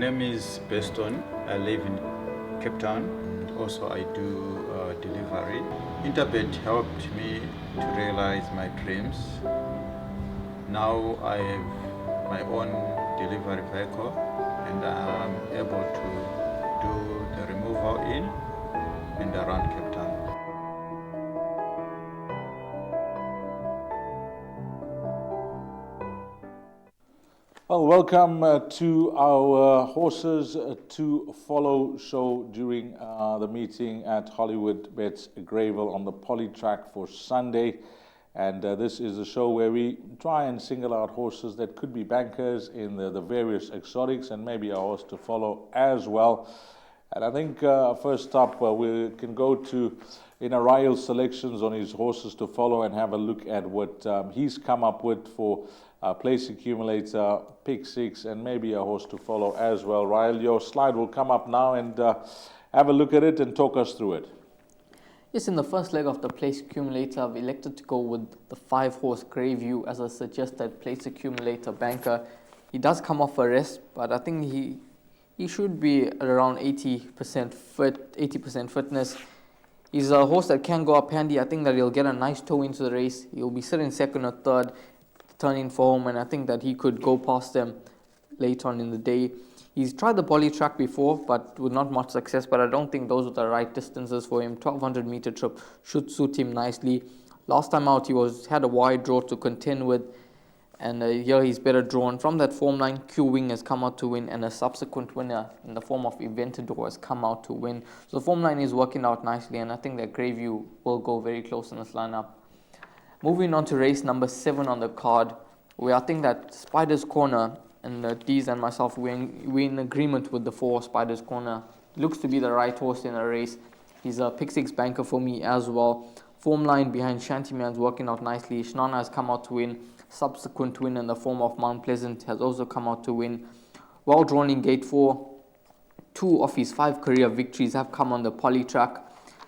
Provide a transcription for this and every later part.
name is Beston. I live in Cape Town. Also, I do delivery. Interbet helped me to realize my dreams. Now I have my own delivery vehicle and I'm able to do the removal in and around Cape Town. Well, welcome to our Horses to Follow show during the meeting at Hollywood Bets Greyville on the Poly Track for Sunday. And this is a show where we try and single out horses that could be bankers in the various exotics and maybe a horse to follow as well. And I think first up we can go to Rail's selections on his horses to follow and have a look at what he's come up with for Place Accumulator, Pick 6, and maybe a horse to follow as well. Rail, your slide will come up now and have a look at it and talk us through it. Yes, in the first leg of the Place Accumulator, I've elected to go with the 5-horse Greyview as a suggested Place Accumulator banker. He does come off a rest, but I think he should be around 80% fitness. He's a horse that can go up handy. I think that he'll get a nice toe into the race. He'll be sitting second or third, turning for home, and I think that he could go past them later on in the day. He's tried the poly track before, but with not much success, but I don't think those are the right distances for him. 1200 meter trip should suit him nicely. Last time out, he had a wide draw to contend with, and here he's better drawn. From that form line, Q-Wing has come out to win, and a subsequent winner in the form of Eventador has come out to win. So the form line is working out nicely, and I think that Greyview will go very close in this lineup. Moving on to race number 7 on the card, where I think that Spider's Corner, and Dees and myself, we're in agreement with the 4 Spider's Corner. Looks to be the right horse in the race. He's a Pick 6 banker for me as well. Form line behind Shantyman's working out nicely. Shnana has come out to win. Subsequent win in the form of Mount Pleasant has also come out to win. Well drawn in gate 4. 2 of his 5 career victories have come on the poly track.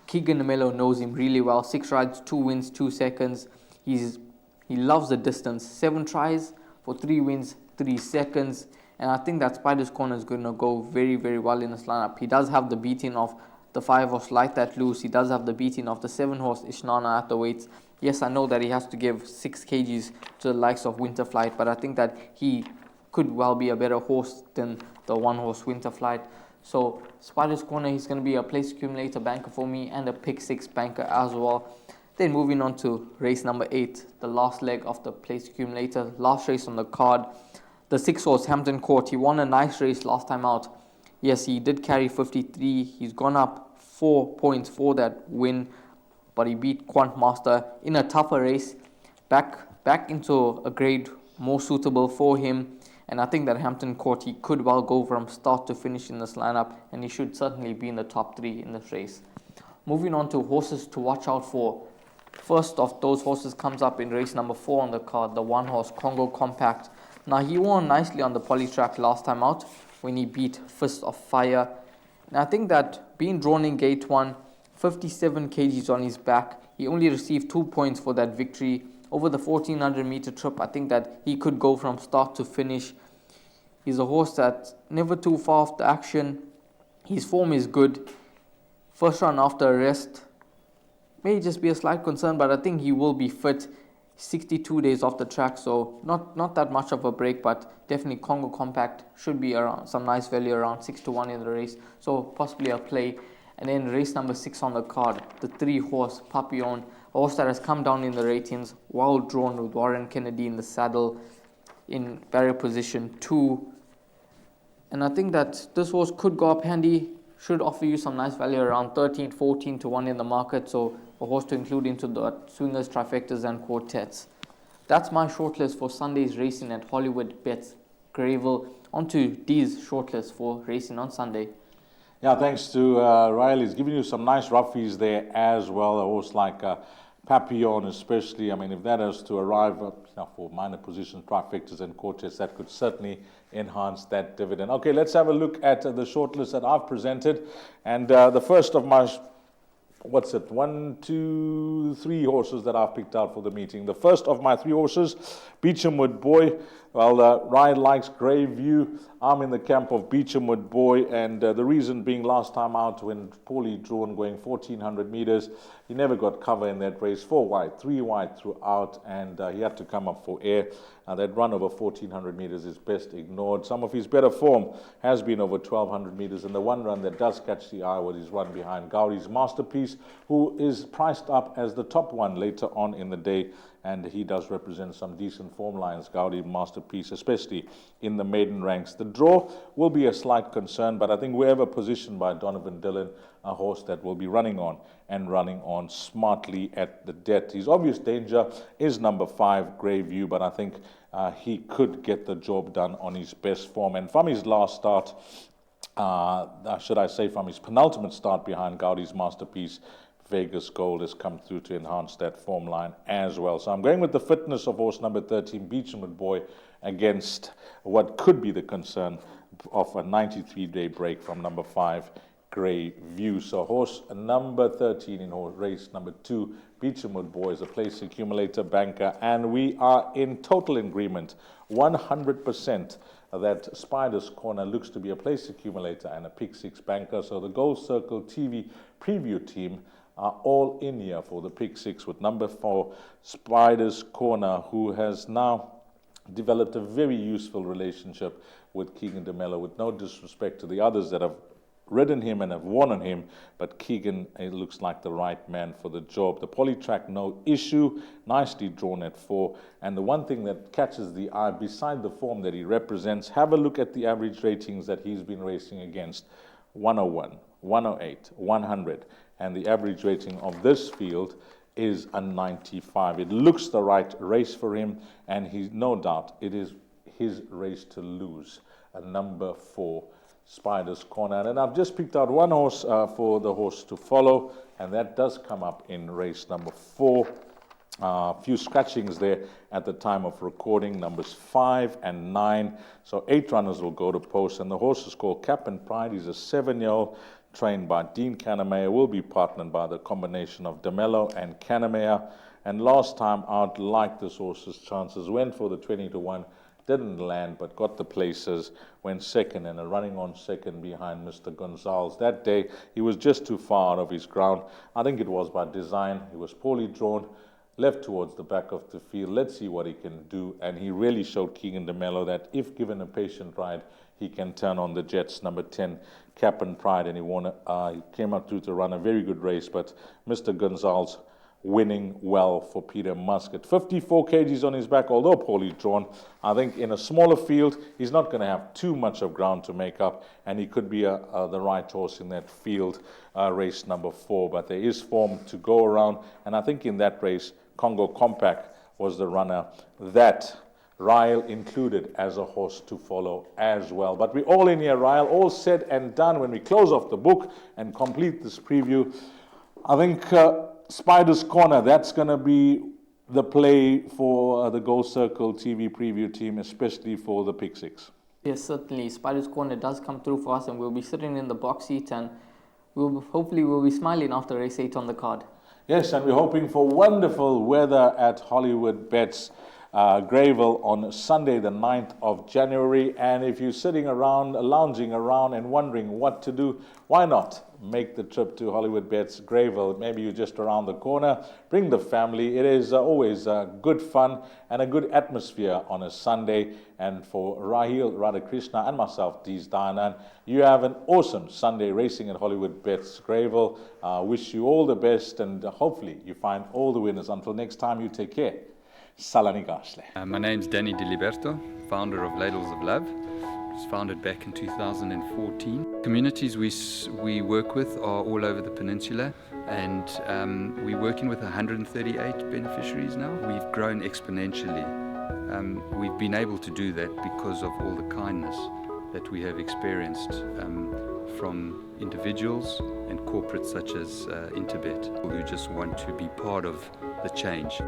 Keegan Mello knows him really well. 6 rides, 2 wins, 2 seconds. He loves the distance. 7 tries for 3 wins, 3 seconds. And I think that Spider's Corner is going to go very, very well in this lineup. He does have the beating of the 5-horse Light That Loose. He does have the beating of the 7-horse Ishnana at the weights. Yes, I know that he has to give 6 kgs to the likes of Winterflight, but I think that he could well be a better horse than the 1-horse Winterflight. So Spider's Corner, he's going to be a Place Accumulator banker for me and a Pick 6 banker as well. Then moving on to race number 8, the last leg of the Place Accumulator, last race on the card. The 6-horse Hampton Court, he won a nice race last time out. Yes, he did carry 53. He's gone up 4 points for that win, but he beat Quant Master in a tougher race, back into a grade more suitable for him. And I think that Hampton Court, he could well go from start to finish in this lineup, and he should certainly be in the top 3 in this race. Moving on to horses to watch out for. First of those horses comes up in race number 4 on the card, the 1-horse Congo Compact. Now, he won nicely on the poly track last time out when he beat Fist of Fire. And I think that being drawn in gate 1, 57 kgs on his back, he only received 2 points for that victory. Over the 1400 meter trip, I think that he could go from start to finish. He's a horse that's never too far off the action. His form is good. First run after a rest may just be a slight concern, but I think he will be fit. 62 days off the track, so not that much of a break, but definitely Congo Compact should be around some nice value, around 6-1 in the race, so possibly a play. And then race number 6 on the card, the 3-horse Papillon, a horse that has come down in the ratings, well drawn with Warren Kennedy in the saddle in barrier position 2. And I think that this horse could go up handy, should offer you some nice value around 13, 14 to 1 in the market, so a horse to include into the swingers, trifectas and quartets. That's my shortlist for Sunday's racing at Hollywood Bets Greyville. On to Dee's shortlist for racing on Sunday. Yeah, thanks to Riley. He's giving you some nice roughies there as well. A horse like Papillon especially. I mean, if that is to arrive for minor positions, trifectas and quartets, that could certainly enhance that dividend. Okay, let's have a look at the shortlist that I've presented. And the first of my 1, 2, 3 horses that I've picked out for the meeting. The first of my 3 horses, Beechamwood Boy, Well, Ryan likes Greyview. I'm in the camp of Beechamwood Boy, and the reason being last time out when poorly drawn going 1400 meters, he never got cover in that race. 4 wide, 3 wide throughout, and he had to come up for air. That run over 1400 meters is best ignored. Some of his better form has been over 1200 meters, and the one run that does catch the eye was his run behind Gaudi's Masterpiece, who is priced up as the top one later on in the day, and he does represent some decent form lines, Gaudi Masterpiece, especially in the maiden ranks. The draw will be a slight concern, but I think wherever positioned by Donovan Dillon, a horse that will be running on and running on smartly at the death. His obvious danger is number 5, Greyview, but I think he could get the job done on his best form. And from his last start, should I say from his penultimate start behind Gaudi's Masterpiece, Vegas Gold has come through to enhance that form line as well. So I'm going with the fitness of horse number 13, Beechamwood Boy, against what could be the concern of a 93-day break from number 5, Greyview. So horse number 13 in race number 2, Beechamwood Boy, is a place accumulator banker, and we are in total agreement, 100%, that Spider's Corner looks to be a place accumulator and a pick 6 banker. So the Gold Circle TV preview team are all in here for the pick 6 with number 4, Spider's Corner, who has now developed a very useful relationship with Keegan DeMello, with no disrespect to the others that have ridden him and have won on him, but Keegan, it looks like the right man for the job. The polytrack, no issue, nicely drawn at 4. And the one thing that catches the eye, beside the form that he represents, have a look at the average ratings that he's been racing against: 101, 108, 100. And the average rating of this field is a 95. It looks the right race for him, and he's no doubt it is his race to lose. A number 4, Spider's Corner. And I've just picked out one horse for the horse to follow, and that does come up in race number 4. A few scratchings there at the time of recording, numbers 5 and 9. So 8 runners will go to post, and the horse is called Cap and Pride. He's a 7-year-old, trained by Dean Cannemeyer, will be partnered by the combination of DeMello and Cannemeyer. And last time out, like this horse's chances, went for the 20-1, didn't land, but got the places, went second and running on second behind Mr. Gonzalez. That day, he was just too far out of his ground. I think it was by design. He was poorly drawn, left towards the back of the field. Let's see what he can do. And he really showed Keegan DeMello that if given a patient ride, he can turn on the jets. Number 10, Cap and Pride, and he came up through to run a very good race, but Mr. Gonzalez winning well for Peter Muscat. 54 kgs on his back, although poorly drawn. I think in a smaller field, he's not going to have too much of ground to make up, and he could be the right horse in that field, race number 4. But there is form to go around, and I think in that race, Congo Compact was the runner that Ryle included as a horse to follow as well. But we're all in here, Ryle, all said and done. When we close off the book and complete this preview, I think Spider's Corner, that's going to be the play for the Gold Circle TV preview team, especially for the pick 6. Yes, certainly. Spider's Corner does come through for us, and we'll be sitting in the box seat, and hopefully we'll be smiling after race 8 on the card. Yes, and we're hoping for wonderful weather at Hollywood Bets Greyville on Sunday the 9th of January. And if you're sitting around, lounging around and wondering what to do, why not make the trip to Hollywood Bets Greyville? Maybe you're just around the corner. Bring the family. It is always good fun and a good atmosphere on a Sunday. And for Rahil Radhakrishna and myself, Dees Dayanan, you have an awesome Sunday racing at Hollywood Bets Greyville. Wish you all the best, and hopefully you find all the winners. Until next time, you take care. Salani Gashle. My name's Danny Diliberto, founder of Ladles of Love. It was founded back in 2014. Communities we work with are all over the peninsula, and we're working with 138 beneficiaries now. We've grown exponentially. We've been able to do that because of all the kindness that we have experienced from individuals and corporates such as Interbet, who just want to be part of the change.